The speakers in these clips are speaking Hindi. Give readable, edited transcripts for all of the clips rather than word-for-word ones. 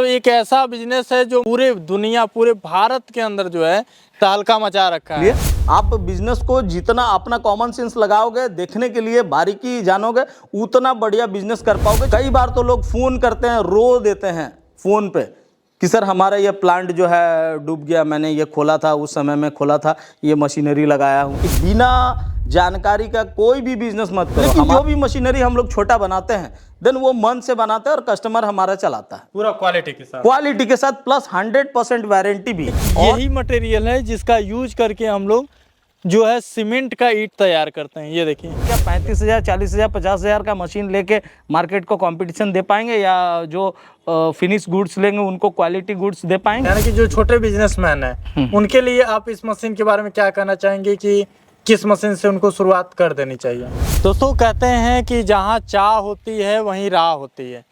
तो एक ऐसा बिजनेस है जो पूरे दुनिया, पूरे भारत के अंदर जो है तहलका मचा रखा है। आप बिजनेस को जितना अपना कॉमन सेंस लगाओगे, देखने के लिए बारीकी जानोगे, उतना बढ़िया बिजनेस कर पाओगे। कई बार तो लोग फोन करते हैं, रो देते हैं फोन पे कि सर हमारा ये प्लांट जो है डूब गया, मैंने ये खोला था, उस समय में खोला था, ये मशीनरी लगाया हूँ। बिना जानकारी का कोई भी बिजनेस मत करो। लेकिन जो भी मशीनरी हम लोग छोटा बनाते हैं, देन वो मन से बनाते हैं और कस्टमर हमारा चलाता है पूरा क्वालिटी के साथ प्लस 100% वारंटी भी। यही मटेरियल है जिसका यूज करके हम लोग जो है सीमेंट का ईंट तैयार करते हैं। ये देखिए, क्या 35,000, 40,000, 50,000 का मशीन लेके मार्केट को कंपटीशन दे पाएंगे, या जो फिनिश गुड्स लेंगे उनको क्वालिटी गुड्स दे पाएंगे? यानी कि जो छोटे बिजनेसमैन हैं उनके लिए आप इस मशीन के बारे में क्या कहना चाहेंगे कि किस मशीन से उनको शुरुआत कर देनी चाहिए? दोस्तों, कहते हैं कि जहाँ चाह होती है वहीं राह होती है,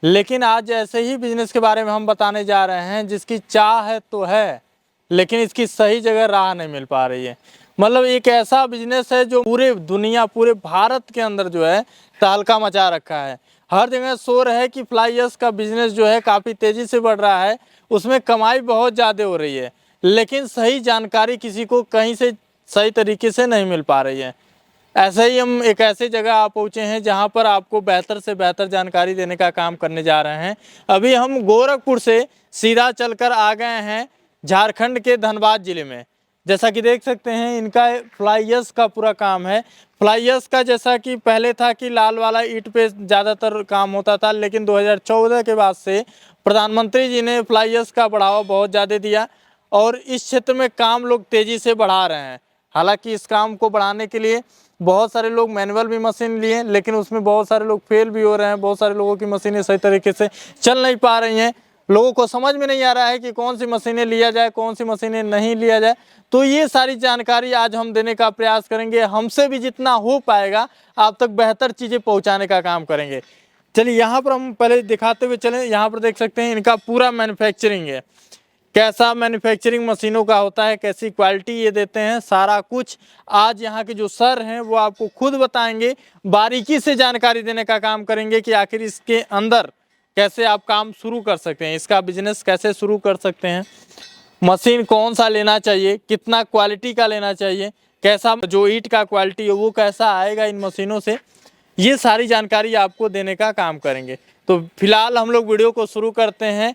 लेकिन आज ऐसे ही बिजनेस के बारे में हम बताने जा रहे हैं जिसकी चाह है तो है, लेकिन इसकी सही जगह राह नहीं मिल पा रही है। मतलब एक ऐसा बिजनेस है जो पूरे दुनिया, पूरे भारत के अंदर जो है तहलका मचा रखा है। हर जगह शोर है कि फ्लाई ऐश का बिजनेस जो है काफ़ी तेज़ी से बढ़ रहा है, उसमें कमाई बहुत ज़्यादा हो रही है, लेकिन सही जानकारी किसी को कहीं से सही तरीके से नहीं मिल पा रही है। ऐसे ही हम एक ऐसे जगह आ पहुँचे हैं जहाँ पर आपको बेहतर से बेहतर जानकारी देने का काम करने जा रहे हैं। अभी हम गोरखपुर से सीधा चलकर आ गए हैं झारखंड के धनबाद ज़िले में। जैसा कि देख सकते हैं, इनका फ्लाई ऐश का पूरा काम है। फ्लाई ऐश का जैसा कि पहले था कि लाल वाला ईंट पे ज़्यादातर काम होता था, लेकिन 2014 के बाद से प्रधानमंत्री जी ने फ्लाई ऐश का बढ़ावा बहुत ज़्यादा दिया और इस क्षेत्र में काम लोग तेज़ी से बढ़ा रहे हैं। हालांकि इस काम को बढ़ाने के लिए बहुत सारे लोग मैनुअल भी मशीन लिए, लेकिन उसमें बहुत सारे लोग फेल भी हो रहे हैं। बहुत सारे लोगों की मशीनें सही तरीके से चल नहीं पा रही हैं। लोगों को समझ में नहीं आ रहा है कि कौन सी मशीनें लिया जाए, कौन सी मशीनें नहीं लिया जाए। तो ये सारी जानकारी आज हम देने का प्रयास करेंगे। हमसे भी जितना हो पाएगा आप तक बेहतर चीज़ें पहुंचाने का काम करेंगे। चलिए, यहाँ पर हम पहले दिखाते हुए चलें। यहाँ पर देख सकते हैं इनका पूरा मैन्युफैक्चरिंग है, कैसा मैन्युफैक्चरिंग मशीनों का होता है, कैसी क्वालिटी ये देते हैं, सारा कुछ आज यहाँ के जो सर हैं वो आपको खुद बताएंगे। बारीकी से जानकारी देने का काम करेंगे कि आखिर इसके अंदर कैसे आप काम शुरू कर सकते हैं, इसका बिजनेस कैसे शुरू कर सकते हैं, मशीन कौन सा लेना चाहिए, कितना क्वालिटी का लेना चाहिए, कैसा जो ईंट का क्वालिटी है वो कैसा आएगा इन मशीनों से, ये सारी जानकारी आपको देने का काम करेंगे। तो फिलहाल हम लोग वीडियो को शुरू करते हैं।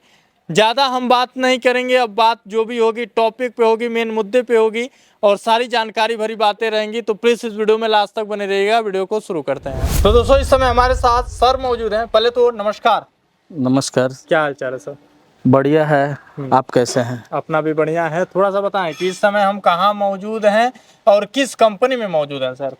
ज़्यादा हम बात नहीं करेंगे, अब बात जो भी होगी टॉपिक पे होगी, मेन मुद्दे पे होगी और सारी जानकारी भरी बातें रहेंगी। तो प्लीज़ इस वीडियो में लास्ट तक बने रहिएगा। वीडियो को शुरू करते हैं। तो दोस्तों, इस समय हमारे साथ सर मौजूद हैं। पहले तो नमस्कार। नमस्कार। क्या हाल चाल है सर? बढ़िया है, आप कैसे हैं? अपना भी बढ़िया है। थोड़ा सा बताएं कि इस समय हम कहाँ मौजूद हैं और किस कंपनी में मौजूद हैं सर?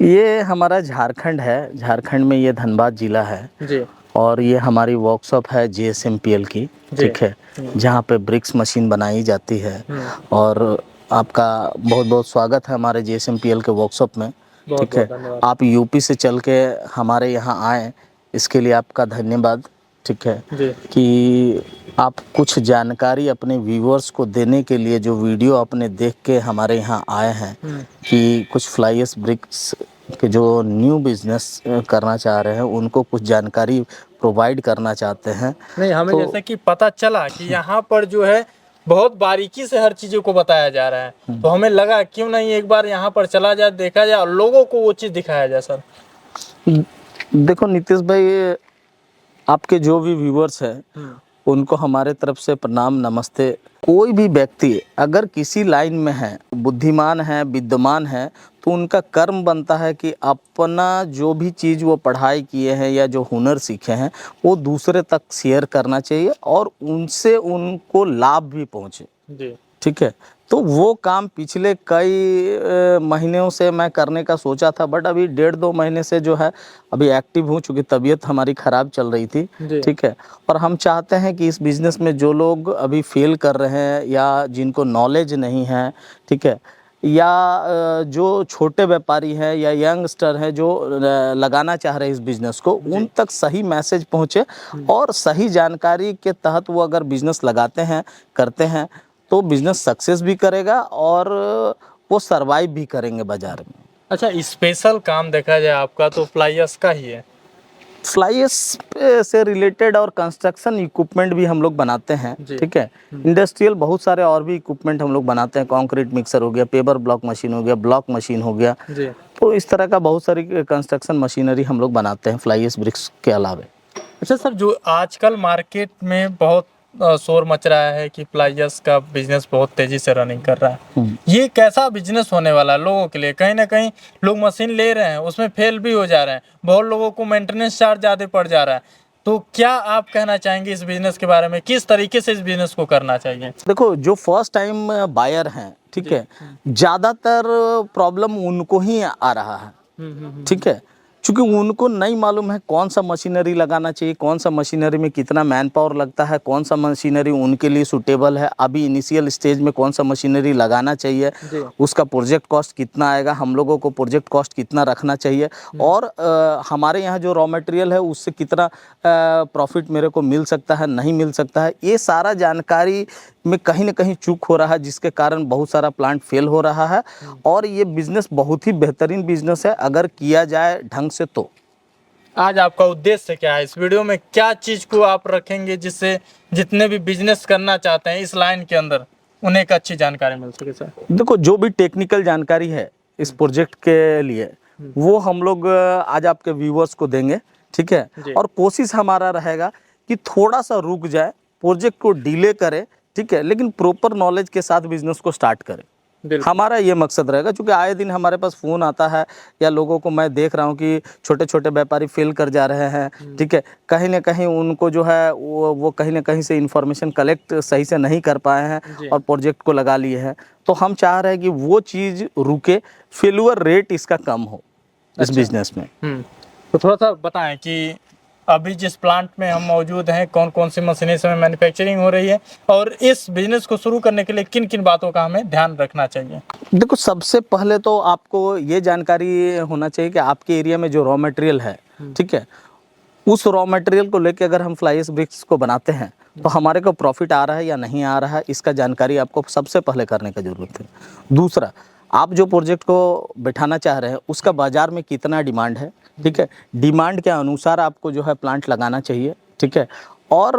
ये हमारा झारखंड है, झारखंड में ये धनबाद जिला है जी। और ये हमारी वर्कशॉप है JSMPL की, ठीक है, जहाँ पे ब्रिक्स मशीन बनाई जाती है। और आपका बहुत बहुत स्वागत है हमारे JSMPL के वर्कशॉप में, ठीक है। आप यूपी से चल के हमारे यहाँ आए, इसके लिए आपका धन्यवाद, ठीक है। कि आप कुछ जानकारी अपने व्यूअर्स को देने के लिए जो वीडियो आपने देख के हमारे यहाँ आए हैं कि कुछ फ्लाई ऐश ब्रिक्स के जो न्यू बिजनेस करना चाह रहे हैं उनको कुछ जानकारी प्रोवाइड करना चाहते हैं। नहीं, हमें तो जैसे कि पता चला कि यहाँ पर जो है बहुत बारीकी से हर चीज़ों को बताया जा रहा है, तो हमें लगा क्यों नहीं एक बार यहाँ पर चला जाए, देखा जाए और लोगों को वो चीज़ दिखाया जाए। सर देखो नीतीश भाई, आपके जो भी व्यूअर्स हैं उनको हमारे तरफ से प्रणाम, नमस्ते। कोई भी व्यक्ति अगर किसी लाइन में है, बुद्धिमान है, विद्वान है, तो उनका कर्म बनता है कि अपना जो भी चीज़ वो पढ़ाई किए हैं या जो हुनर सीखे हैं वो दूसरे तक शेयर करना चाहिए और उनसे उनको लाभ भी पहुँचे जी, ठीक है। तो वो काम पिछले कई महीनों से मैं करने का सोचा था, बट अभी 1.5-2 महीने से जो है अभी एक्टिव हूँ, चूँकि तबीयत हमारी ख़राब चल रही थी, ठीक है। और हम चाहते हैं कि इस बिज़नेस में जो लोग अभी फेल कर रहे हैं या जिनको नॉलेज नहीं है, ठीक है, या जो छोटे व्यापारी हैं या यंगस्टर हैं जो लगाना चाह रहे हैं इस बिज़नेस को, उन तक सही मैसेज पहुँचे और सही जानकारी के तहत वो अगर बिज़नेस लगाते हैं, करते हैं, तो बिजनेस सक्सेस भी करेगा और वो सरवाइव भी करेंगे बाजार में। अच्छा, स्पेशल काम देखा जाए आपका तो फ्लाई ऐश का ही है। फ्लाई ऐश से रिलेटेड और कंस्ट्रक्शन इक्विपमेंट भी हम लोग बनाते हैं, ठीक है। इंडस्ट्रियल बहुत सारे और भी इक्विपमेंट हम लोग बनाते हैं, कंक्रीट मिक्सर हो गया, पेपर ब्लॉक मशीन हो गया, ब्लॉक मशीन हो गया, तो इस तरह का बहुत सारी कंस्ट्रक्शन मशीनरी हम लोग बनाते हैं फ्लाई ऐश ब्रिक्स के अलावा। अच्छा सर, जो आजकल मार्केट में बहुत शोर मच रहा है कि फ्लाई ऐश का बिजनेस बहुत तेजी से रनिंग कर रहा है, ये कैसा बिजनेस होने वाला है लोगों के लिए? कहीं ना कहीं लोग मशीन ले रहे हैं, उसमें फेल भी हो जा रहे हैं, बहुत लोगों को मेंटेनेंस चार्ज ज़्यादा पड़ जा रहा है, तो क्या आप कहना चाहेंगे इस बिजनेस के बारे में? किस तरीके से इस बिजनेस को करना चाहिए? देखो, जो फर्स्ट टाइम बायर हैं, ठीक है, ज़्यादातर प्रॉब्लम उनको ही आ रहा है, ठीक है, क्योंकि उनको नहीं मालूम है कौन सा मशीनरी लगाना चाहिए, कौन सा मशीनरी में कितना मैन पावर लगता है, कौन सा मशीनरी उनके लिए सूटेबल है, अभी इनिशियल स्टेज में कौन सा मशीनरी लगाना चाहिए, उसका प्रोजेक्ट कॉस्ट कितना आएगा, हम लोगों को प्रोजेक्ट कॉस्ट कितना रखना चाहिए, और हमारे यहाँ जो रॉ मटेरियल है उससे कितना प्रॉफिट मेरे को मिल सकता है, नहीं मिल सकता है, ये सारा जानकारी में कहीं ना कहीं चूक हो रहा है, जिसके कारण बहुत सारा प्लांट फेल हो रहा है। और ये बिजनेस बहुत ही बेहतरीन बिजनेस है अगर किया जाए ढंग से। तो आज आपका उद्देश्य क्या है? इस वीडियो में क्या चीज़ को आप रखेंगे जिससे जितने भी बिजनेस करना चाहते हैं इस लाइन के अंदर उन्हें एक अच्छी जानकारी मिल सके? सर देखो, जो भी टेक्निकल जानकारी है इस प्रोजेक्ट के लिए वो हम लोग आज आपके व्यूअर्स को देंगे, ठीक है, और कोशिश हमारा रहेगा कि थोड़ा सा रुक जाए, प्रोजेक्ट को डिले करे, ठीक है, लेकिन प्रॉपर नॉलेज के साथ बिजनेस को स्टार्ट करें। हमारा ये मकसद रहेगा, क्योंकि आए दिन हमारे पास फ़ोन आता है या लोगों को मैं देख रहा हूँ कि छोटे छोटे व्यापारी फेल कर जा रहे हैं, ठीक है, कहीं ना कहीं उनको जो है वो कहीं ना कहीं से इंफॉर्मेशन कलेक्ट सही से नहीं कर पाए हैं और प्रोजेक्ट को लगा लिए हैं। तो हम चाह रहे हैं कि वो चीज़ रुके, फेल्यूर रेट इसका कम हो इस बिजनेस में। तो थोड़ा सा बताएं कि अभी जिस प्लांट में हम मौजूद हैं कौन कौन सी मशीनें इसमें मैन्युफैक्चरिंग हो रही है, और इस बिजनेस को शुरू करने के लिए किन किन बातों का हमें ध्यान रखना चाहिए? देखो, सबसे पहले तो आपको ये जानकारी होना चाहिए कि आपके एरिया में जो रॉ मटेरियल है, ठीक है, उस रॉ मटेरियल को लेके अगर हम फ्लाई ऐश ब्रिक्स को बनाते हैं तो हमारे को प्रॉफिट आ रहा है या नहीं आ रहा है, इसका जानकारी आपको सबसे पहले करने की ज़रूरत है। दूसरा, आप जो प्रोजेक्ट को बैठाना चाह रहे हैं उसका बाज़ार में कितना डिमांड है, ठीक है, डिमांड के अनुसार आपको जो है प्लांट लगाना चाहिए, ठीक है, और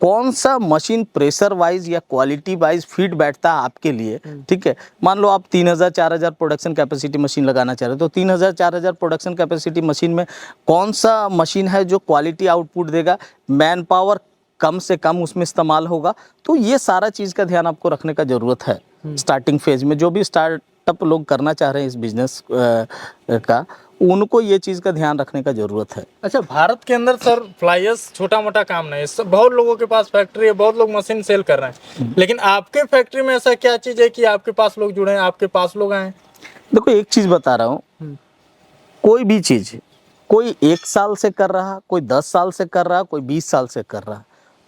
कौन सा मशीन प्रेशर वाइज या क्वालिटी वाइज फिट बैठता है आपके लिए, ठीक है। मान लो आप 3000-4000 प्रोडक्शन कैपेसिटी मशीन लगाना चाह रहे हो, तो 3000-4000 प्रोडक्शन कैपेसिटी मशीन में कौन सा मशीन है जो क्वालिटी आउटपुट देगा, मैन पावर कम से कम उसमें इस्तेमाल होगा। तो ये सारा चीज़ का ध्यान आपको रखने का ज़रूरत है स्टार्टिंग फेज में। जो भी स्टार्टअप लोग करना चाह रहे हैं इस बिजनेस का, उनको ये चीज़ का ध्यान रखने का ज़रूरत है। अच्छा, भारत के अंदर सर फ्लाई ऐश छोटा मोटा काम नहीं है, बहुत लोगों के पास फैक्ट्री है, बहुत लोग मशीन सेल कर रहे हैं, लेकिन आपके फैक्ट्री में ऐसा क्या चीज़ है कि आपके पास लोग जुड़े हैं, आपके पास लोग आए? देखो, एक चीज़ बता रहा हूँ, कोई भी चीज़ कोई 1 साल से कर रहा, कोई 10 साल से कर रहा, कोई 20 साल से कर रहा,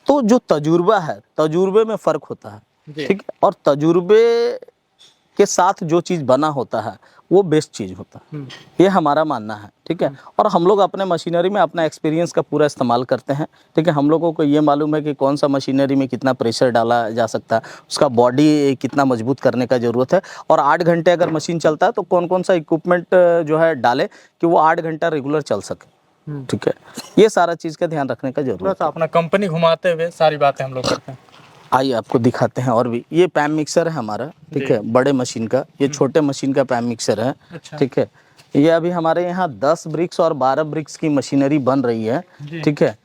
तो जो तजुर्बा है, तजुर्बे में फ़र्क होता है, ठीक है, और तजुर्बे के साथ जो चीज़ बना होता है वो बेस्ट चीज़ होता है, ये हमारा मानना है, ठीक है। और हम लोग अपने मशीनरी में अपना एक्सपीरियंस का पूरा इस्तेमाल करते हैं, ठीक है। हम लोगों को ये मालूम है कि कौन सा मशीनरी में कितना प्रेशर डाला जा सकता है, उसका बॉडी कितना मजबूत करने का ज़रूरत है, और 8 घंटे अगर मशीन चलता है तो कौन कौन सा इक्विपमेंट जो है डाले कि वो 8 घंटा रेगुलर चल सके, ठीक है। ये सारा चीज़ का ध्यान रखने का जरूरत है। अपना कंपनी घुमाते हुए सारी बातें हम लोग करते हैं। आइए आपको दिखाते हैं और भी। ये पैम मिक्सर है हमारा, ठीक है, बड़े मशीन का। ये छोटे मशीन का पैम मिक्सर है, ठीक है। ये अभी हमारे यहाँ 10 ब्रिक्स और 12 ब्रिक्स की मशीनरी बन रही है, ठीक है।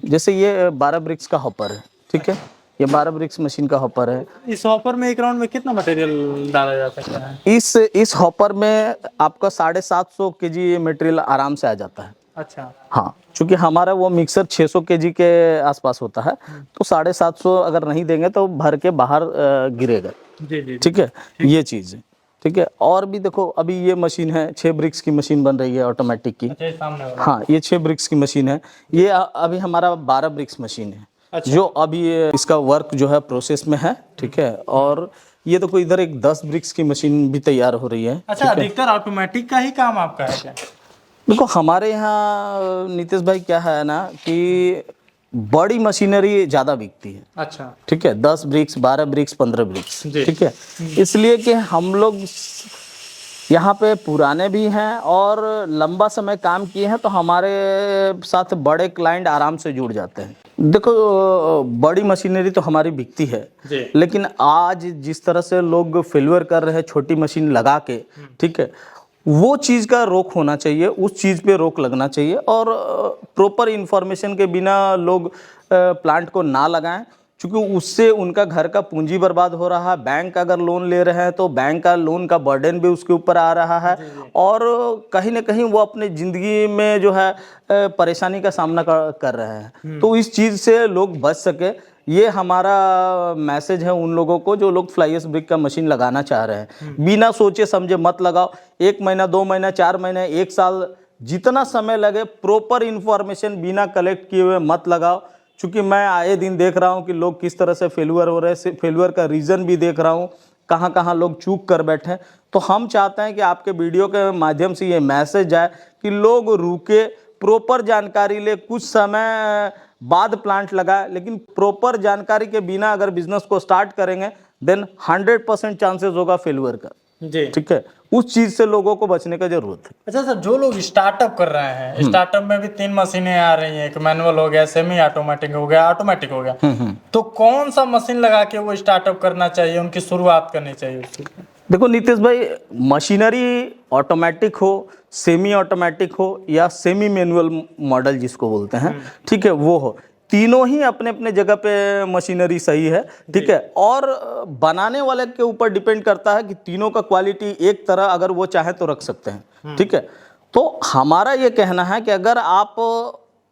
जैसे ये 12 ब्रिक्स का हॉपर है, ठीक है, ये 12 ब्रिक्स मशीन का हॉपर है। इस हॉपर में एक राउंड में कितना मटेरियल डाला जा सकता है? इस हॉपर में आपका 750 kg मटेरियल आराम से आ जाता है। अच्छा, हाँ, चूंकि हमारा वो मिक्सर 600 kg के आसपास होता है, तो 750 अगर नहीं देंगे तो भर के बाहर गिरेगा, ठीक है, ये चीज़ है, ठीक है। और भी देखो, अभी ये मशीन है, 6 ब्रिक्स की मशीन बन रही है ऑटोमेटिक की। अच्छा, सामने वाला। हाँ, ये 6 ब्रिक्स की मशीन है। ये अभी हमारा 12 ब्रिक्स मशीन है। अच्छा। जो अभी इसका वर्क जो है प्रोसेस में है, ठीक है। और ये देखो, इधर एक 10 ब्रिक्स की मशीन भी तैयार हो रही है। अच्छा, अधिकतर ऑटोमेटिक का ही काम आपका है क्या? देखो, हमारे यहाँ नीतीश भाई क्या है ना कि बड़ी मशीनरी ज़्यादा बिकती है। अच्छा, ठीक है, 10 ब्रिक्स, 12 ब्रिक्स, 15 ब्रिक्स, ठीक है। इसलिए कि हम लोग यहाँ पे पुराने भी हैं और लंबा समय काम किए हैं, तो हमारे साथ बड़े क्लाइंट आराम से जुड़ जाते हैं। देखो बड़ी मशीनरी तो हमारी बिकती है, लेकिन आज जिस तरह से लोग फेल्यूर कर रहे हैं छोटी मशीन लगा के, ठीक है, वो चीज़ का रोक होना चाहिए, उस चीज़ पे रोक लगना चाहिए। और प्रॉपर इन्फॉर्मेशन के बिना लोग प्लांट को ना लगाएं, क्योंकि उससे उनका घर का पूंजी बर्बाद हो रहा है। बैंक अगर लोन ले रहे हैं तो बैंक का लोन का बर्डन भी उसके ऊपर आ रहा है, और कहीं ना कहीं वो अपने ज़िंदगी में जो है परेशानी का सामना कर रहे हैं। तो इस चीज़ से लोग बच सके, ये हमारा मैसेज है उन लोगों को जो लोग फ्लाई एश ब्रिक का मशीन लगाना चाह रहे हैं। बिना सोचे समझे मत लगाओ। 1 महीना, 2 महीना, 4 महीने, 1 साल, जितना समय लगे प्रॉपर इन्फॉर्मेशन बिना कलेक्ट किए हुए मत लगाओ। क्योंकि मैं आए दिन देख रहा हूँ कि लोग किस तरह से फेल्यूर हो रहे हैं, फेल्यूर का रीज़न भी देख रहा हूँ, कहाँ कहाँ लोग चूक कर बैठे हैं। तो हम चाहते हैं कि आपके वीडियो के माध्यम से ये मैसेज जाए कि लोग रुके, प्रॉपर जानकारी ले, कुछ समय बाद प्लांट लगाए, लेकिन प्रॉपर जानकारी के बिना अगर बिजनेस को स्टार्ट करेंगे देन 100% चांसेस होगा फेल्यूर का। जी, ठीक है, उस चीज से लोगों को बचने का जरूरत है। अच्छा सर, जो लोग स्टार्टअप कर रहे हैं, स्टार्टअप में भी 3 मशीनें आ रही हैं, एक मैनुअल हो गया, सेमी ऑटोमेटिक हो गया, ऑटोमेटिक हो गया, तो कौन सा मशीन लगा के वो स्टार्टअप करना चाहिए, उनकी शुरुआत करनी चाहिए उसकी? देखो नीतीश भाई, मशीनरी ऑटोमेटिक हो, सेमी ऑटोमेटिक हो या सेमी मैनुअल मॉडल जिसको बोलते हैं, ठीक है, वो हो, तीनों ही अपने अपने जगह पे मशीनरी सही है, ठीक है। और बनाने वाले के ऊपर डिपेंड करता है कि तीनों का क्वालिटी एक तरह अगर वो चाहे तो रख सकते हैं, ठीक है। तो हमारा ये कहना है कि अगर आप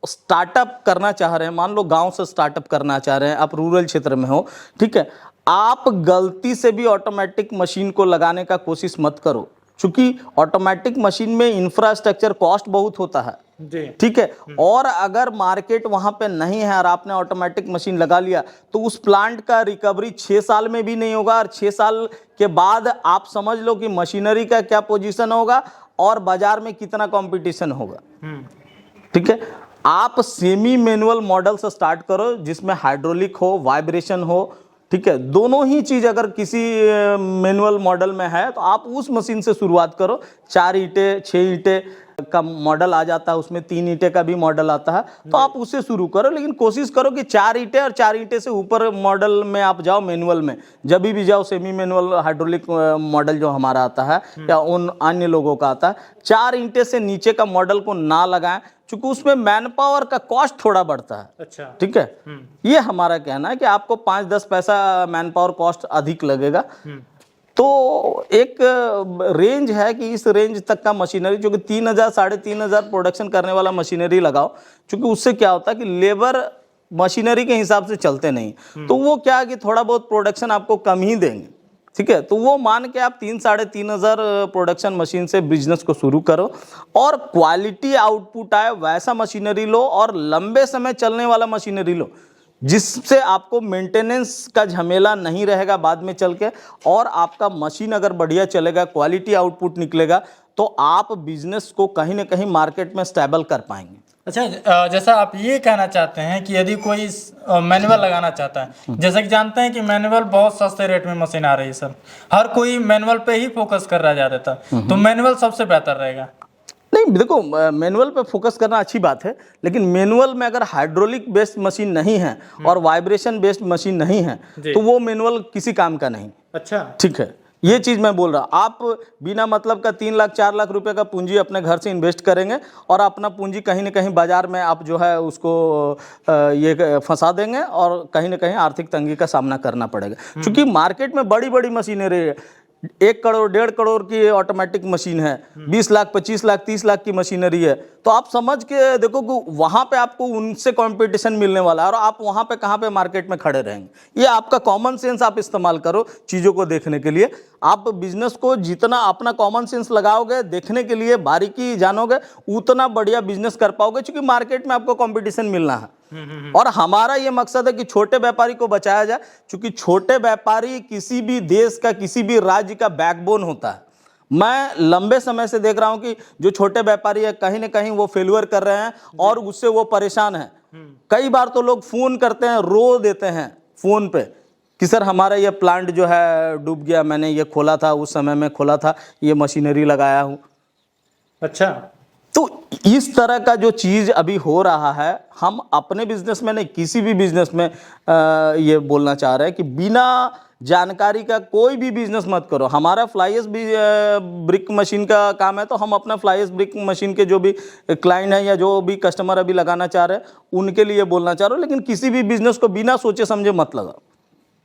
स्टार्टअप करना चाह रहे हैं, मान लो गांव से स्टार्टअप करना चाह रहे हैं, आप रूरल क्षेत्र में हो, ठीक है, आप गलती से भी ऑटोमेटिक मशीन को लगाने का कोशिश मत करो, क्योंकि ऑटोमेटिक मशीन में इंफ्रास्ट्रक्चर कॉस्ट बहुत होता है, ठीक है। और अगर मार्केट वहां पे नहीं है और आपने ऑटोमेटिक मशीन लगा लिया तो उस प्लांट का रिकवरी 6 साल में भी नहीं होगा, और 6 साल के बाद आप समझ लो कि मशीनरी का क्या पोजीशन होगा और बाजार में कितना कंपटीशन होगा, ठीक है। आप सेमी मैनुअल मॉडल से स्टार्ट करो जिसमें हाइड्रोलिक हो, वाइब्रेशन हो, ठीक है। दोनों ही चीज अगर किसी मैनुअल मॉडल में है तो आप उस मशीन से शुरुआत करो। 4 ईंटें, 6 ईंटें का मॉडल आ जाता है, उसमें 3 ईंटें का भी मॉडल आता है, तो आप उससे शुरू करो। लेकिन कोशिश करो कि 4 ईंटें और 4 ईंटें से ऊपर मॉडल में आप जाओ, मैनुअल में जब भी जाओ। सेमी मैनुअल हाइड्रोलिक मॉडल जो हमारा आता है या उन अन्य लोगों का आता है, 4 ईंटें से नीचे का मॉडल को ना लगाएं, क्योंकि उसमें मैन पावर का कॉस्ट थोड़ा बढ़ता है। अच्छा, ठीक है, ये हमारा कहना है कि आपको 5-10 पैसा मैन पावर कॉस्ट अधिक लगेगा। तो एक रेंज है कि इस रेंज तक का मशीनरी, जो कि 3,000 3,500 प्रोडक्शन करने वाला मशीनरी लगाओ, क्योंकि उससे क्या होता है कि लेबर मशीनरी के हिसाब से चलते नहीं, तो वो क्या है कि थोड़ा बहुत प्रोडक्शन आपको कम ही देंगे, ठीक है। तो वो मान के आप 3,000-3,500 प्रोडक्शन मशीन से बिजनेस को शुरू करो, और क्वालिटी आउटपुट आए वैसा मशीनरी लो, और लंबे समय चलने वाला मशीनरी लो, जिससे आपको मेंटेनेंस का झमेला नहीं रहेगा बाद में चल के, और आपका मशीन अगर बढ़िया चलेगा, क्वालिटी आउटपुट निकलेगा, तो आप बिजनेस को कहीं ना कहीं मार्केट में स्टेबल कर पाएंगे। अच्छा, जैसा आप ये कहना चाहते हैं कि यदि कोई मैनुअल लगाना चाहता है, जैसे कि जानते हैं कि मैनुअल बहुत सस्ते रेट में मशीन आ रही है सर, हर कोई मैनुअल पे ही फोकस कर रहा है ज़्यादातर, तो मैनुअल सबसे बेहतर रहेगा? नहीं, देखो मैनुअल पे फोकस करना अच्छी बात है, लेकिन मैनुअल में अगर हाइड्रोलिक बेस्ड मशीन नहीं है और वाइब्रेशन बेस्ड मशीन नहीं है तो वो मैनुअल किसी काम का नहीं। अच्छा, ठीक है, ये चीज मैं बोल रहा। आप बिना मतलब का 3 लाख 4 लाख रुपए का पूंजी अपने घर से इन्वेस्ट करेंगे और अपना पूंजी कहीं ना कहीं बाजार में आप जो है उसको ये फंसा देंगे, और कहीं ना कहीं आर्थिक तंगी का सामना करना पड़ेगा। क्योंकि मार्केट में बड़ी बड़ी मशीनरी है, 1 करोड़ 1.5 करोड़ की ऑटोमेटिक मशीन है, 20 लाख 25 लाख 30 लाख की मशीनरी है, तो आप समझ के देखो कि वहां पे आपको उनसे कंपटीशन मिलने वाला है, और आप वहां पे कहां पे मार्केट में खड़े रहेंगे। ये आपका कॉमन सेंस आप इस्तेमाल करो चीज़ों को देखने के लिए। आप बिजनेस को जितना अपना कॉमन सेंस लगाओगे, देखने के लिए बारीकी जानोगे, उतना बढ़िया बिजनेस कर पाओगे, क्योंकि मार्केट में आपको कंपटीशन मिलना है। और हमारा ये मकसद है कि छोटे व्यापारी को बचाया जाए, क्योंकि छोटे व्यापारी किसी भी देश का, किसी भी राज्य का बैकबोन होता है। मैं लंबे समय से देख रहा हूं कि जो छोटे व्यापारी है कहीं ना कहीं वो फेल्यूर कर रहे हैं और उससे वो परेशान है। कई बार तो लोग फोन करते हैं, रो देते हैं फोन पे कि सर हमारा ये प्लांट जो है डूब गया, मैंने ये खोला था, उस समय में खोला था, ये मशीनरी लगाया हूँ। अच्छा, तो इस तरह का जो चीज़ अभी हो रहा है, हम अपने बिजनेस में नहीं, किसी भी बिजनेस में ये बोलना चाह रहे हैं कि बिना जानकारी का कोई भी बिजनेस मत करो। हमारा फ्लाईएस भी ब्रिक मशीन का काम है, तो हम अपना फ्लाईएस ब्रिक मशीन के जो भी क्लाइंट हैं या जो भी कस्टमर अभी लगाना चाह रहे हैं उनके लिए बोलना चाह रहा हूँ। लेकिन किसी भी बिजनेस को बिना सोचे समझे मत लगाओ,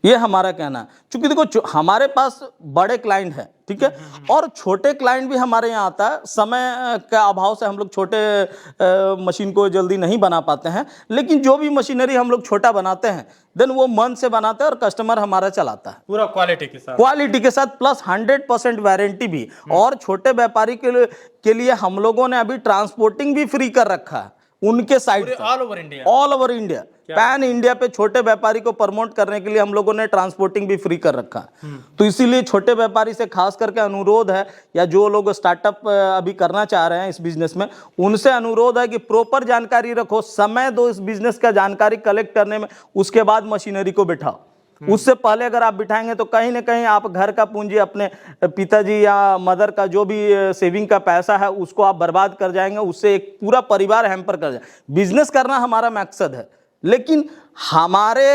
ये हमारा कहना है। क्योंकि देखो हमारे पास बड़े क्लाइंट हैं, ठीक है, और छोटे क्लाइंट भी हमारे यहाँ आता है। समय का अभाव से हम लोग छोटे मशीन को जल्दी नहीं बना पाते हैं, लेकिन जो भी मशीनरी हम लोग छोटा बनाते हैं देन वो मन से बनाते हैं और कस्टमर हमारा चलाता है पूरा क्वालिटी के साथ प्लस 100% वारंटी भी। और छोटे व्यापारी के लिए हम लोगों ने अभी ट्रांसपोर्टिंग भी फ्री कर रखा है उनके side, all over India pan India पे छोटे व्यापारी को प्रमोट करने के लिए हम लोगों ने ट्रांसपोर्टिंग भी फ्री कर रखा है। तो इसीलिए छोटे व्यापारी से खास करके अनुरोध है, या जो लोग स्टार्टअप अभी करना चाह रहे हैं इस बिजनेस में, उनसे अनुरोध है कि प्रॉपर जानकारी रखो, समय दो इस बिजनेस का जानकारी कलेक्ट करने में, उसके बाद मशीनरी को बिठाओ। उससे पहले अगर आप बिठाएंगे तो कहीं ना कहीं आप घर का पूंजी, अपने पिताजी या मदर का जो भी सेविंग का पैसा है उसको आप बर्बाद कर जाएंगे, उससे एक पूरा परिवार हैम्पर कर जाए। बिजनेस करना हमारा मकसद है, लेकिन हमारे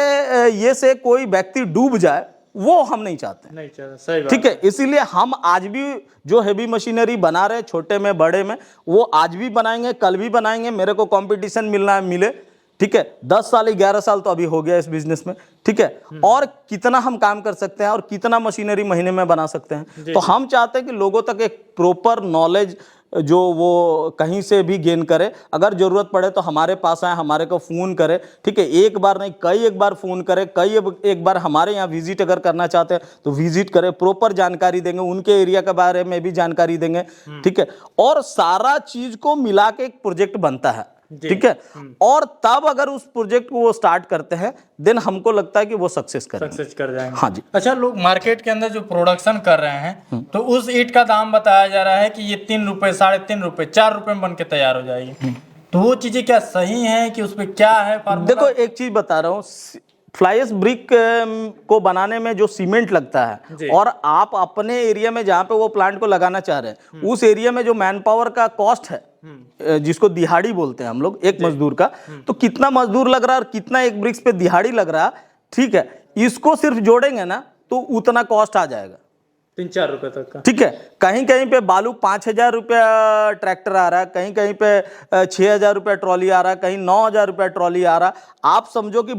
ये से कोई व्यक्ति डूब जाए वो हम नहीं चाहते, सही बात। ठीक है। इसीलिए हम आज भी जो हेवी मशीनरी बना रहे, छोटे में बड़े में, वो आज भी बनाएंगे, कल भी बनाएंगे। मेरे को कंपटीशन मिलना है मिले, ठीक है। 10 साल 11 साल तो अभी हो गया इस बिजनेस में, ठीक है। और कितना हम काम कर सकते हैं और कितना मशीनरी महीने में बना सकते हैं। तो हम चाहते हैं कि लोगों तक एक प्रॉपर नॉलेज जो वो कहीं से भी गेन करे। अगर जरूरत पड़े तो हमारे पास आए, हमारे को फ़ोन करे, ठीक है। एक बार नहीं, कई एक बार फ़ोन करे, एक बार हमारे यहाँ विजिट अगर करना चाहते हैं तो विजिट करें, प्रॉपर जानकारी देंगे, उनके एरिया के बारे में भी जानकारी देंगे, ठीक है। और सारा चीज़ को मिला के एक प्रोजेक्ट बनता है, ठीक है। और तब अगर उस प्रोजेक्ट को वो स्टार्ट करते हैं देन हमको लगता है कि वो सक्सेस कर जाएंगे। हाँ जी। अच्छा, लोग मार्केट के अंदर जो प्रोडक्शन कर रहे हैं तो उस ईंट का दाम बताया जा रहा है कि ये 3 रुपए, 3.5 रुपए, 4 रुपए में बन के तैयार हो जाएगी। तो वो चीजें क्या सही है कि उसमें क्या है फार्मूला? देखो एक चीज बता रहा हूँ, फ्लाईएस ब्रिक को बनाने में जो सीमेंट लगता है और आप अपने एरिया में जहाँ पे वो प्लांट को लगाना चाह रहे हैं उस एरिया में जो मैन पावर का कॉस्ट है, जिसको दिहाड़ी बोलते हैं हम लोग, एक मजदूर का, तो कितना मजदूर लग रहा है और कितना एक ब्रिक्स पे दिहाड़ी लग रहा है, ठीक है, इसको सिर्फ जोड़ेंगे ना तो उतना कॉस्ट आ जाएगा 3-4 रुपए तक का, ठीक है। कहीं कहीं पे बालू 5,000 रुपया ट्रैक्टर आ रहा है, कहीं कहीं पे 6,000 रुपया ट्रॉली आ रहा है, कहीं 9,000 रुपया ट्रॉली आ रहा है। आप समझो कि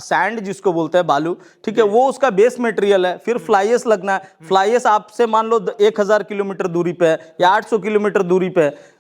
सैंड जिसको बोलते हैं बालू, ठीक है, वो उसका बेस मटेरियल है। फिर फ्लाईएस लगना है, फ्लाईएस आपसे मान लो 1,000 किलोमीटर दूरी पे है या 800 किलोमीटर दूरी पे है,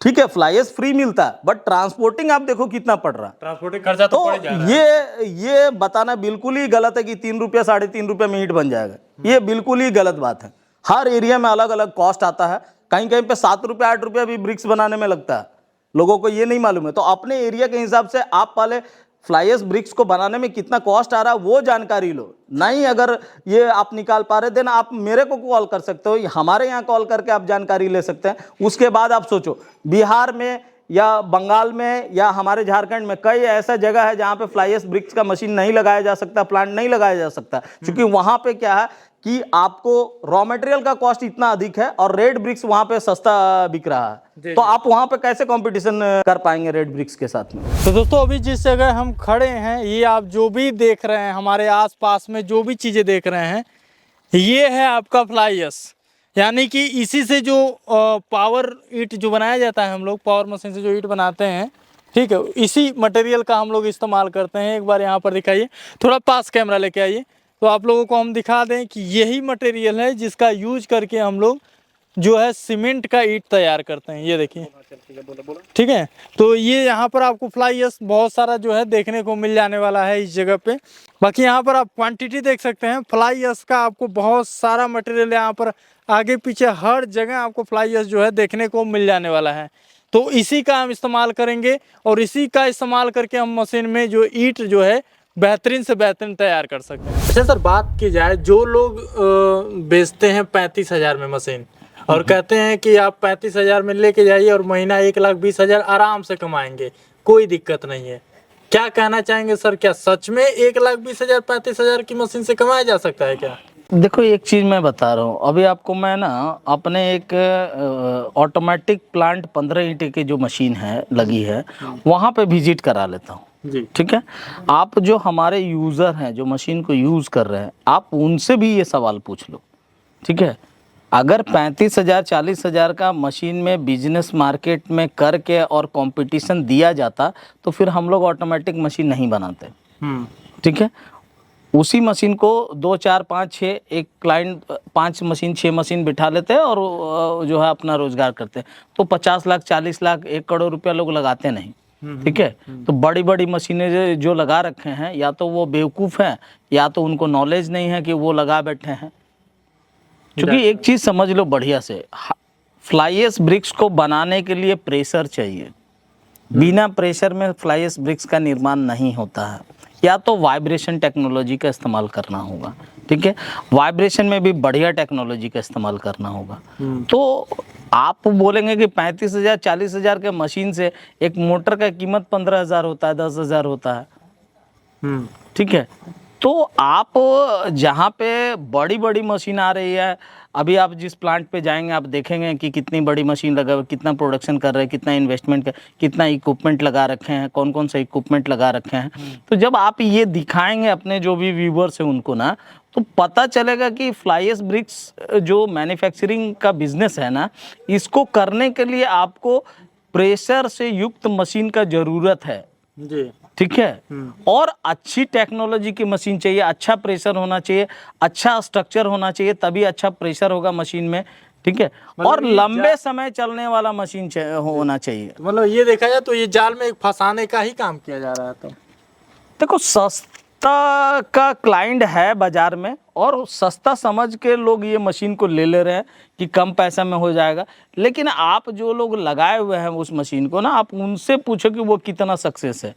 ठीक है। फ्लाईएस फ्री मिलता है बट ट्रांसपोर्टिंग आप देखो कितना पड़ रहा है, ट्रांसपोर्टिंग खर्चा तो पड़ जा रहा है। ये बताना बिल्कुल ही गलत है कि 3 रुपया 3.5 रुपया में ईंट बन जाएगा, ये बिल्कुल ही गलत बात है। हर एरिया में अलग अलग कॉस्ट आता है, कहीं कहीं पे 7 रुपया 8 रुपया भी ब्रिक्स बनाने में लगता है, लोगों को ये नहीं मालूम है। तो अपने एरिया के हिसाब से आप पहले फ्लाईएस ब्रिक्स को बनाने में कितना कॉस्ट आ रहा है वो जानकारी लो। नहीं अगर ये आप निकाल पा रहे देन आप मेरे को कॉल कर सकते हो, हमारे यहाँ कॉल करके आप जानकारी ले सकते हैं। उसके बाद आप सोचो, बिहार में या बंगाल में या हमारे झारखंड में कई ऐसा जगह है जहाँ पे फ्लाईएस ब्रिक्स का मशीन नहीं लगाया जा सकता, प्लांट नहीं लगाया जा सकता, क्योंकि वहाँ पे क्या है कि आपको रॉ मटेरियल का कॉस्ट इतना अधिक है और रेड ब्रिक्स वहां पे सस्ता बिक रहा है। तो आप वहां पे कैसे कंपटीशन कर पाएंगे रेड ब्रिक्स के साथ में? तो दोस्तों अभी जिस जगह हम खड़े हैं, ये आप जो भी देख रहे हैं, हमारे आसपास में जो भी चीजें देख रहे हैं, ये है आपका फ्लाईएस। यानी कि इसी से जो पावर ईंट जो बनाया जाता है, हम लोग पावर मशीन से जो ईंट बनाते हैं, ठीक है, इसी मटेरियल का हम लोग इस्तेमाल करते हैं। एक बार यहाँ पर दिखाइए, थोड़ा पास कैमरा लेके आइए तो आप लोगों को हम दिखा दें कि यही मटेरियल है जिसका यूज करके हम लोग जो है सीमेंट का ईंट तैयार करते हैं। ये देखिए, ठीक है। तो ये यहाँ पर आपको फ्लाईएस बहुत सारा जो है देखने को मिल जाने वाला है इस जगह पे। बाकी यहाँ पर आप क्वांटिटी देख सकते हैं फ्लाईएस का, आपको बहुत सारा मटेरियल यहाँ पर आगे पीछे हर जगह आपको फ्लाईएस जो है देखने को मिल जाने वाला है। तो इसी का हम इस्तेमाल करेंगे और इसी का इस्तेमाल करके हम मशीन में जो ईंट जो है बेहतरीन से बेहतरीन तैयार कर सकते हैं। अच्छा सर, बात की जाए, जो लोग बेचते हैं 35,000 में मशीन और कहते हैं कि आप 35,000 में लेके जाइए और महीना 1,20,000 आराम से कमाएंगे, कोई दिक्कत नहीं है, क्या कहना चाहेंगे सर, क्या सच में 1,20,000 35,000 की मशीन से कमाया जा सकता है क्या? देखो एक चीज़ मैं बता रहा हूँ, अभी आपको मैं ना अपने एक ऑटोमेटिक प्लांट 15 ईंटे की जो मशीन है लगी है वहाँ पे विजिट करा लेता हूँ। जी। ठीक है, आप जो हमारे यूज़र हैं जो मशीन को यूज़ कर रहे हैं आप उनसे भी ये सवाल पूछ लो। ठीक है, अगर 35,000 40,000 का मशीन में बिजनेस मार्केट में करके और कंपटीशन दिया जाता तो फिर हम लोग ऑटोमेटिक मशीन नहीं बनाते। ठीक है, उसी मशीन को 2 4 5 6 एक क्लाइंट 5 मशीन 6 मशीन बिठा लेते हैं और जो है अपना रोजगार करते हैं। तो 50 लाख 40 लाख 1 करोड़ रुपया लोग लगाते नहीं। ठीक है, तो बड़ी बड़ी मशीनें जो लगा रखे हैं या तो वो बेवकूफ़ हैं या तो उनको नॉलेज नहीं है कि वो लगा बैठे हैं। क्योंकि एक चीज़ समझ लो बढ़िया से, फ्लाई ऐश ब्रिक्स को बनाने के लिए प्रेशर चाहिए। बिना प्रेशर में फ्लाई ऐश ब्रिक्स का निर्माण नहीं होता है, या तो वाइब्रेशन टेक्नोलॉजी का इस्तेमाल करना होगा। ठीक है, वाइब्रेशन में भी बढ़िया टेक्नोलॉजी का इस्तेमाल करना होगा। तो आप बोलेंगे कि 35,000 40,000 के मशीन से एक मोटर का कीमत 15,000 होता है 10,000 होता है। ठीक है, तो आप जहाँ पे बड़ी बड़ी मशीन आ रही है, अभी आप जिस प्लांट पे जाएंगे आप देखेंगे कि कितनी बड़ी मशीन लगा हुआ है, कितना प्रोडक्शन कर रहे हैं, कितना इन्वेस्टमेंट कर, कितना इक्विपमेंट लगा रखे हैं, कौन कौन सा इक्विपमेंट लगा रखे हैं। तो जब आप ये दिखाएंगे अपने जो भी व्यूवर्स हैं उनको ना, तो पता चलेगा कि फ्लाई ऐश ब्रिक्स जो मैन्युफैक्चरिंग का बिजनेस है ना, इसको करने के लिए आपको प्रेशर से युक्त मशीन का ज़रूरत है। जी। ठीक है, और अच्छी टेक्नोलॉजी की मशीन चाहिए, अच्छा प्रेशर होना चाहिए, अच्छा स्ट्रक्चर होना चाहिए, तभी अच्छा प्रेशर होगा मशीन में। ठीक है, और लंबे समय चलने वाला मशीन होना चाहिए। मतलब ये देखा जाए तो ये जाल में फंसाने का ही काम किया जा रहा है। तो देखो सस्ता का क्लाइंट है बाजार में और सस्ता समझ के लोग ये मशीन को ले रहे हैं कि कम पैसा में हो जाएगा। लेकिन आप जो लोग लगाए हुए हैं उस मशीन को ना, आप उनसे पूछो कि वो कितना सक्सेस है,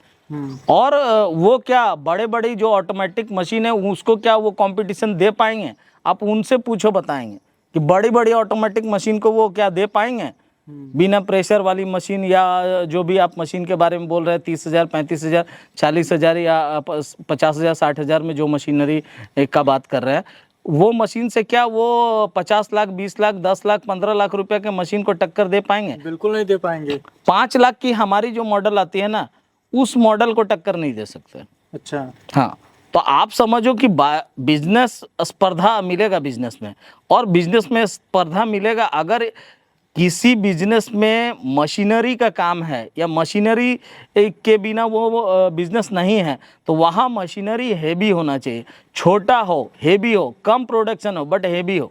और वो क्या बड़े बड़ी जो ऑटोमेटिक मशीन है उसको क्या वो कंपटीशन दे पाएंगे? आप उनसे पूछो, बताएंगे कि बड़ी बड़ी ऑटोमेटिक मशीन को वो क्या दे पाएंगे? बिना प्रेशर वाली मशीन या जो भी आप मशीन के बारे में बोल रहे हैं 30,000 35,000 40,000 या 50,000 60,000 में जो मशीनरी का बात कर रहे हैं, वो मशीन से क्या वो 50 लाख 20 लाख 10 लाख 15 लाख रुपए के मशीन को टक्कर दे पाएंगे? बिल्कुल नहीं दे पाएंगे। 5 लाख की हमारी जो मॉडल आती है ना, उस मॉडल को टक्कर नहीं दे सकते। अच्छा। हाँ, तो आप समझो कि बिजनेस स्पर्धा मिलेगा बिजनेस में, और बिजनेस में स्पर्धा मिलेगा अगर किसी बिजनेस में मशीनरी का काम है या मशीनरी के बिना वो बिजनेस नहीं है, तो वहाँ मशीनरी हेवी होना चाहिए। छोटा हो, हेवी हो, कम प्रोडक्शन हो बट हेवी हो,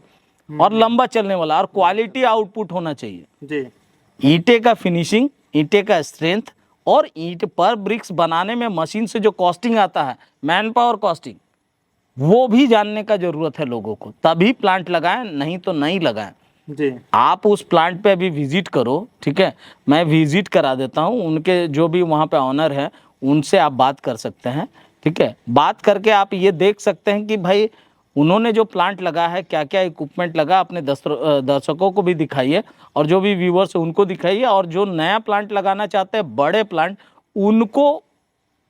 और लंबा चलने वाला, और क्वालिटी आउटपुट होना चाहिए। जी। ईंटे का फिनिशिंग, ईंटे का स्ट्रेंथ, और ईंट पर ब्रिक्स बनाने में मशीन से जो कॉस्टिंग आता है, मैन पावर कॉस्टिंग, वो भी जानने का जरूरत है लोगों को, तभी प्लांट लगाएं, नहीं तो नहीं लगाएं। जी। आप उस प्लांट पे अभी विजिट करो। ठीक है, मैं विजिट करा देता हूँ, उनके जो भी वहाँ पे ऑनर है उनसे आप बात कर सकते हैं। ठीक है, बात करके आप ये देख सकते हैं कि भाई उन्होंने जो प्लांट लगा है क्या क्या इक्विपमेंट लगा, अपने दर्शकों को भी दिखाइए और जो भी व्यूवर्स है उनको दिखाइए, और जो नया प्लांट लगाना चाहते हैं बड़े प्लांट, उनको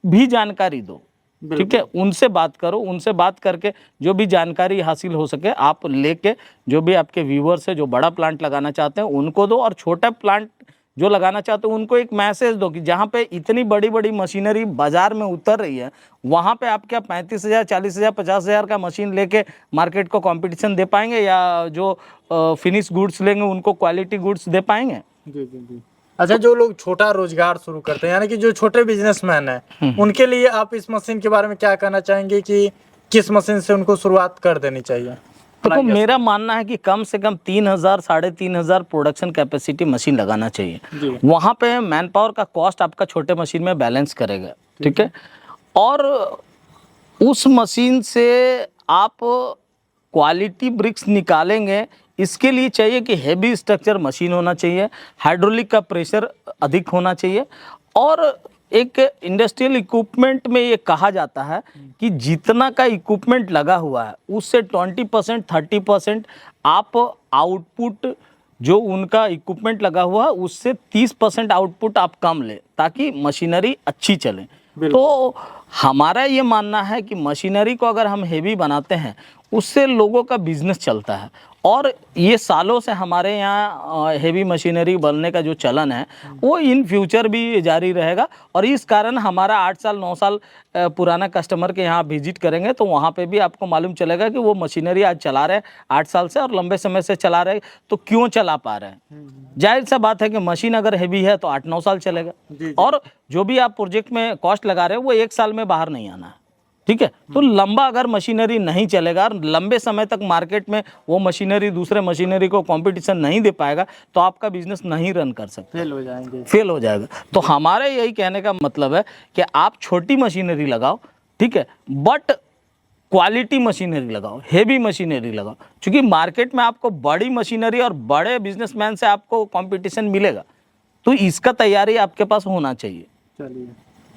भी जानकारी दो। ठीक है, उनसे बात करो, उनसे बात करके जो भी जानकारी हासिल हो सके आप लेके, जो भी आपके व्यूवर्स है जो बड़ा प्लांट लगाना चाहते हैं उनको दो, और छोटा प्लांट जो लगाना चाहते हो उनको एक मैसेज दो कि जहाँ पे इतनी बड़ी बड़ी मशीनरी बाजार में उतर रही है, वहाँ पे आप क्या 35,000 40,000 50,000 का मशीन लेके मार्केट को कंपटीशन दे पाएंगे, या जो फिनिश गुड्स लेंगे उनको क्वालिटी गुड्स दे पाएंगे? जी जी जी। अच्छा, जो लोग छोटा रोजगार शुरू करते हैं, यानी कि जो छोटे बिजनेसमैन हैं, उनके लिए आप इस मशीन के बारे में क्या कहना चाहेंगे कि किस मशीन से उनको शुरुआत कर देनी चाहिए? तो मेरा मानना है कि कम से कम 3,000 3,500 प्रोडक्शन कैपेसिटी मशीन लगाना चाहिए। वहाँ पे मैन पावर का कॉस्ट आपका छोटे मशीन में बैलेंस करेगा। ठीक है, और उस मशीन से आप क्वालिटी ब्रिक्स निकालेंगे, इसके लिए चाहिए कि हेवी स्ट्रक्चर मशीन होना चाहिए, हाइड्रोलिक का प्रेशर अधिक होना चाहिए, और एक इंडस्ट्रियल इक्विपमेंट में ये कहा जाता है कि जितना का इक्विपमेंट लगा हुआ है उससे 20% 30% आप आउटपुट, जो उनका इक्विपमेंट लगा हुआ है उससे 30% आउटपुट आप कम लें, ताकि मशीनरी अच्छी चले। तो हमारा ये मानना है कि मशीनरी को अगर हम हेवी बनाते हैं उससे लोगों का बिजनेस चलता है, और ये सालों से हमारे यहाँ हेवी मशीनरी बनने का जो चलन है वो इन फ्यूचर भी जारी रहेगा। और इस कारण हमारा 8 साल 9 साल पुराना कस्टमर के यहाँ विजिट करेंगे तो वहाँ पे भी आपको मालूम चलेगा कि वो मशीनरी आज चला रहे 8 साल से और लंबे समय से चला रहे, तो क्यों चला पा रहे हैं। जाहिर सा बात है कि मशीन अगर हेवी है तो 8-9 साल चलेगा, और जो भी आप प्रोजेक्ट में कॉस्ट लगा रहे हो वो 1 साल में बाहर नहीं आना है, ठीक है। तो लंबा अगर मशीनरी नहीं चलेगा और लंबे समय तक मार्केट में वो मशीनरी दूसरे मशीनरी को कंपटीशन नहीं दे पाएगा तो आपका बिजनेस नहीं रन कर सकते, फेल हो जाएगा। तो हमारे यही कहने का मतलब है कि आप छोटी मशीनरी लगाओ, ठीक है, बट क्वालिटी मशीनरी लगाओ, हेवी मशीनरी लगाओ, क्योंकि मार्केट में आपको बड़ी मशीनरी और बड़े बिजनेसमैन से आपको कंपटीशन मिलेगा, तो इसका तैयारी आपके पास होना चाहिए। चलिए,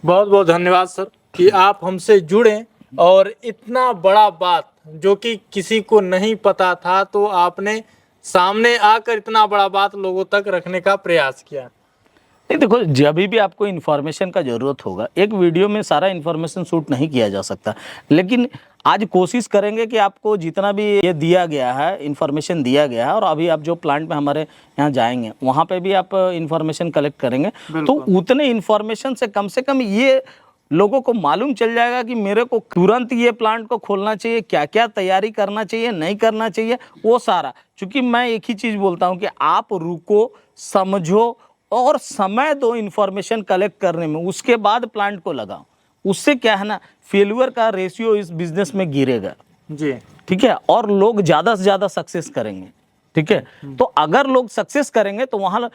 बहुत बहुत धन्यवाद सर कि आप हमसे जुड़े और इतना बड़ा बात जो कि किसी को नहीं पता था तो आपने सामने आकर इतना बड़ा बात लोगों तक रखने का प्रयास किया। नहीं देखो, जब भी आपको इन्फॉर्मेशन का ज़रूरत होगा, एक वीडियो में सारा इन्फॉर्मेशन शूट नहीं किया जा सकता, लेकिन आज कोशिश करेंगे कि आपको जितना भी ये दिया गया है, इन्फॉर्मेशन दिया गया है, और अभी आप जो प्लांट में हमारे यहाँ जाएंगे वहाँ पे भी आप इन्फॉर्मेशन कलेक्ट करेंगे, तो उतने इन्फॉर्मेशन से कम ये लोगों को मालूम चल जाएगा कि मेरे को तुरंत ये प्लांट को खोलना चाहिए, क्या क्या तैयारी करना चाहिए, नहीं करना चाहिए, वो सारा। क्योंकि मैं एक ही चीज़ बोलता हूँ कि आप रुको, समझो और समय दो इन्फॉर्मेशन कलेक्ट करने में, उसके बाद प्लांट को लगाओ। उससे क्या है ना, फेल्यूर का रेशियो इस बिजनेस में गिरेगा जी, ठीक है, और लोग ज़्यादा से ज़्यादा सक्सेस करेंगे, ठीक है। तो अगर लोग सक्सेस करेंगे तो वहाँ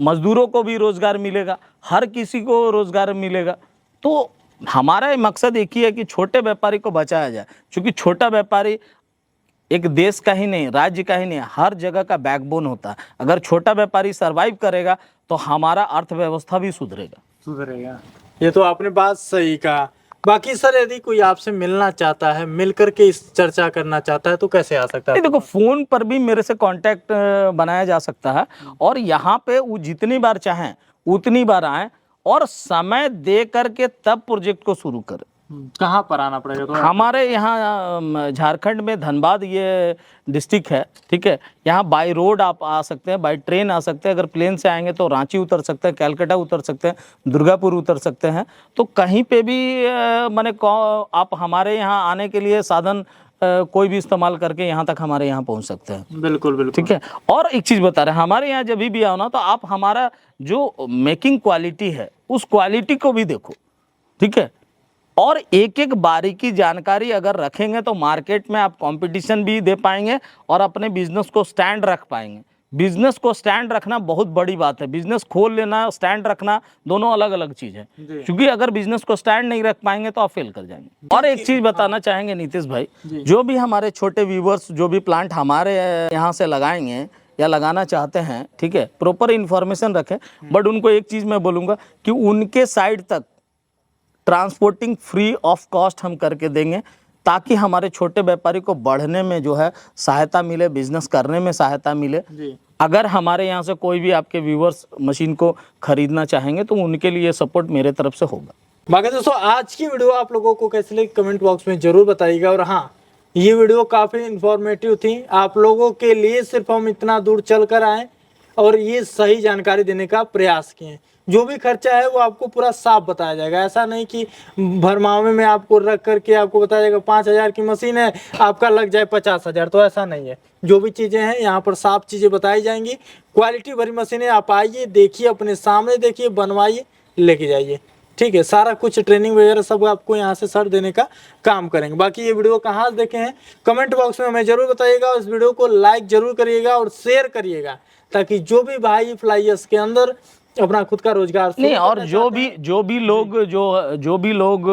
मजदूरों को भी रोजगार मिलेगा, हर किसी को रोजगार मिलेगा। तो हमारा मकसद एक ही है कि छोटे व्यापारी को बचाया जाए, क्योंकि छोटा व्यापारी एक देश का ही नहीं, राज्य का ही नहीं, हर जगह का बैकबोन होता है। अगर छोटा व्यापारी सरवाइव करेगा तो हमारा अर्थव्यवस्था भी सुधरेगा। ये तो आपने बात सही कहा। बाकी सर, यदि कोई आपसे मिलना चाहता है, मिल करके इस चर्चा करना चाहता है तो कैसे आ सकता है? देखो, फोन पर भी मेरे से कांटेक्ट बनाया जा सकता है, और यहाँ पे वो जितनी बार चाहें उतनी बार आए और समय दे करके तब प्रोजेक्ट को शुरू करें। कहाँ पर आना पड़ेगा? तो हमारे यहाँ झारखंड में धनबाद ये डिस्ट्रिक्ट है, ठीक है। यहाँ बाय रोड आप आ सकते हैं, बाय ट्रेन आ सकते हैं, अगर प्लेन से आएंगे तो रांची उतर सकते हैं, कलकत्ता उतर सकते हैं, दुर्गापुर उतर सकते हैं। तो कहीं पे भी माने आप हमारे यहाँ आने के लिए साधन कोई भी इस्तेमाल करके यहाँ तक हमारे यहाँ पहुँच सकते हैं। बिल्कुल बिल्कुल, ठीक है। और एक चीज़ बता रहे हैं, हमारे यहाँ जब भी आओ ना तो आप हमारा जो मेकिंग क्वालिटी है उस क्वालिटी को भी देखो, ठीक है। और एक एक बारीकी जानकारी अगर रखेंगे तो मार्केट में आप कंपटीशन भी दे पाएंगे और अपने बिजनेस को स्टैंड रख पाएंगे। बिजनेस को स्टैंड रखना बहुत बड़ी बात है। बिजनेस खोल लेना, स्टैंड रखना, दोनों अलग अलग चीज़ है। क्योंकि अगर बिजनेस को स्टैंड नहीं रख पाएंगे तो आप फेल कर जाएंगे। और एक चीज़ बताना चाहेंगे नीतीश भाई, जो भी हमारे छोटे व्यूवर्स जो भी प्लांट हमारे यहाँ से लगाएंगे या लगाना चाहते हैं, ठीक है, प्रॉपर इन्फॉर्मेशन रखें। बट उनको एक चीज़ मैं बोलूँगा कि उनके साइड तक ट्रांसपोर्टिंग फ्री ऑफ कॉस्ट हम करके देंगे, ताकि हमारे छोटे व्यापारी को बढ़ने में जो है सहायता मिले, बिजनेस करने में सहायता मिले। अगर हमारे यहाँ से कोई भी आपके व्यूवर्स मशीन को खरीदना चाहेंगे तो उनके लिए सपोर्ट मेरे तरफ से होगा। बाकी दोस्तों, आज की वीडियो आप लोगों को कैसी लगी कमेंट बॉक्स में जरूर बताइएगा। और हाँ, ये वीडियो काफ़ी इंफॉर्मेटिव थी। आप लोगों के लिए सिर्फ हम इतना दूर चल कर आए और ये सही जानकारी देने का प्रयास किए। जो भी खर्चा है वो आपको पूरा साफ बताया जाएगा। ऐसा नहीं कि भरमावे में आपको रख करके आपको बताया जाएगा 5,000 की मशीन है, आपका लग जाए 50,000, तो ऐसा नहीं है। जो भी चीज़ें हैं यहाँ पर साफ चीज़ें बताई जाएंगी। क्वालिटी भरी मशीनें आप आइए, देखिए, अपने सामने देखिए, बनवाइए, लेके जाइए, ठीक है। सारा कुछ ट्रेनिंग वगैरह सब आपको यहाँ से सर देने का काम करेंगे। बाकी ये वीडियो कहाँ से देखे हैं कमेंट बॉक्स में हमें जरूर बताइएगा। इस वीडियो को लाइक जरूर करिएगा और शेयर करिएगा, ताकि जो भी भाई फ्लाईएस के अंदर अपना खुद का रोजगार नहीं, और जो भी लोग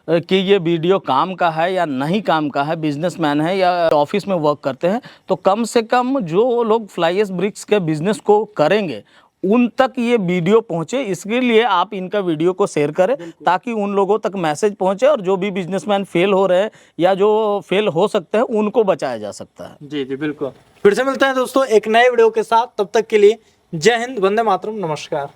कि ये वीडियो काम का है या नहीं काम का है, बिजनेसमैन है या ऑफिस में वर्क करते हैं, तो कम से कम जो लोग फ्लाईएस ब्रिक्स के बिजनेस को करेंगे उन तक ये वीडियो पहुंचे। इसके लिए आप इनका वीडियो को शेयर करें, ताकि उन लोगों तक मैसेज पहुंचे और जो भी बिजनेसमैन फेल हो रहे हैं या जो फेल हो सकते हैं उनको बचाया जा सकता है। जी जी बिल्कुल। फिर से मिलते हैं दोस्तों एक नए वीडियो के साथ। तब तक के लिए जय हिंद, वंदे मातरम, नमस्कार।